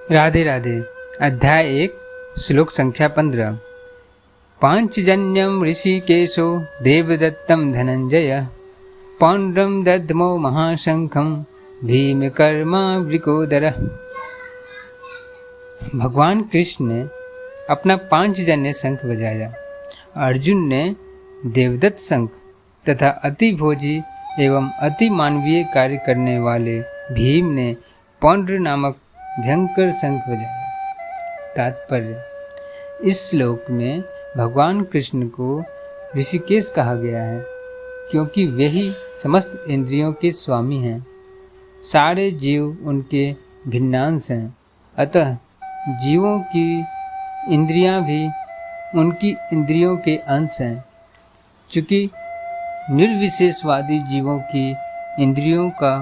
राधे राधे। अध्याय 1 श्लोक संख्या 15। पांचजन्यम ऋषिकेशो देवदत्तम धनंजय पौंड्रम दद्मो महाशंखम भीमकर्मा वृकोदर। भगवान कृष्ण ने अपना पांचजन्य शंख बजाया। अर्जुन ने देवदत्त शंख तथा अति भोजी एवं अति मानवीय कार्य करने वाले भीम ने पौंड्र नामक भयंकर शंख बजाया। तात्पर्य: इस श्लोक में भगवान कृष्ण को ऋषिकेश कहा गया है क्योंकि वे ही समस्त इंद्रियों के स्वामी हैं। सारे जीव उनके भिन्नांश हैं, अतः जीवों की इंद्रियां भी उनकी इंद्रियों के अंश हैं। चूँकि निर्विशेषवादी जीवों की इंद्रियों का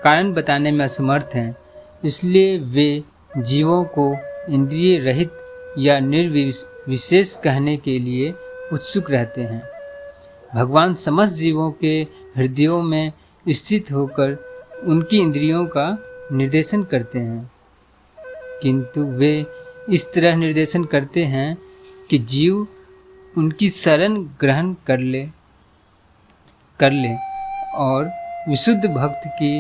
कारण बताने में असमर्थ हैं, इसलिए वे जीवों को इंद्रिय रहित या निर्विशेष कहने के लिए उत्सुक रहते हैं। भगवान समस्त जीवों के हृदयों में स्थित होकर उनकी इंद्रियों का निर्देशन करते हैं, किंतु वे इस तरह निर्देशन करते हैं कि जीव उनकी शरण ग्रहण कर ले और विशुद्ध भक्त की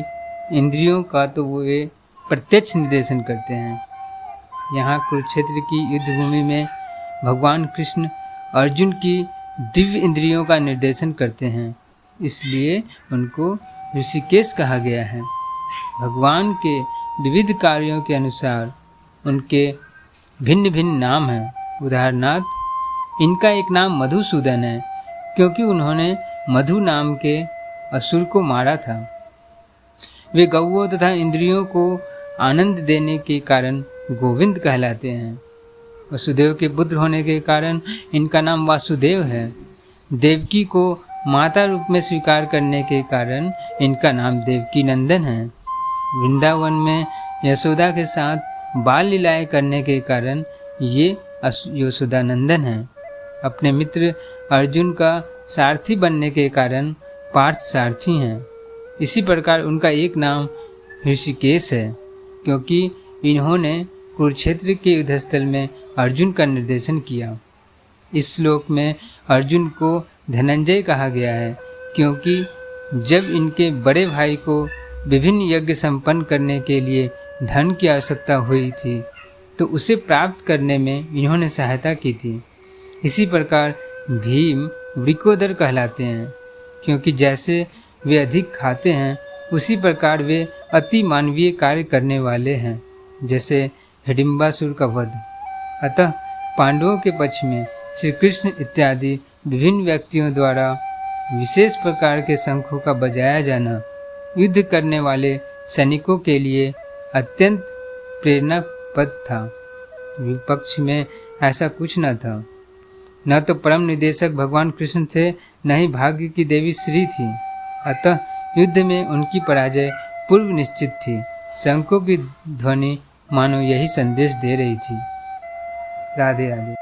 इंद्रियों का तो वे प्रत्यक्ष निर्देशन करते हैं। यहाँ कुरुक्षेत्र की युद्ध भूमि में भगवान कृष्ण अर्जुन की दिव्य इंद्रियों का निर्देशन करते हैं, इसलिए उनको ऋषिकेश कहा गया है। भगवान के विविध कार्यों के अनुसार उनके भिन्न भिन्न नाम हैं। उदाहरणार्थ इनका एक नाम मधुसूदन है क्योंकि उन्होंने मधु नाम के असुर को मारा था। वे गौओं तथा इंद्रियों को आनंद देने के कारण गोविंद कहलाते हैं। वसुदेव के पुत्र होने के कारण इनका नाम वासुदेव है। देवकी को माता रूप में स्वीकार करने के कारण इनका नाम देवकी नंदन है। वृंदावन में यशोदा के साथ बाल लीलाएं करने के कारण ये यशोदा नंदन है। अपने मित्र अर्जुन का सारथी बनने के कारण पार्थ सारथी हैं। इसी प्रकार उनका एक नाम ऋषिकेश है क्योंकि इन्होंने कुरुक्षेत्र के युद्धस्थल में अर्जुन का निर्देशन किया। इस श्लोक में अर्जुन को धनंजय कहा गया है क्योंकि जब इनके बड़े भाई को विभिन्न यज्ञ संपन्न करने के लिए धन की आवश्यकता हुई थी तो उसे प्राप्त करने में इन्होंने सहायता की थी। इसी प्रकार भीम वृकोदर कहलाते हैं क्योंकि जैसे वे अधिक खाते हैं उसी प्रकार वे अति मानवीय कार्य करने वाले हैं, जैसे हिडिंबासुर का वध। अतः पांडवों के पक्ष में श्री कृष्ण इत्यादि विभिन्न व्यक्तियों द्वारा विशेष प्रकार के शंखों का बजाया जाना युद्ध करने वाले सैनिकों के लिए अत्यंत प्रेरणाप्रद था। विपक्ष में ऐसा कुछ न था। न तो परम निदेशक भगवान कृष्ण थे, न ही भाग्य की देवी श्री थी। अतः युद्ध में उनकी पराजय पूर्व निश्चित थी। शंखों की ध्वनि मानो यही संदेश दे रही थी। राधे राधे।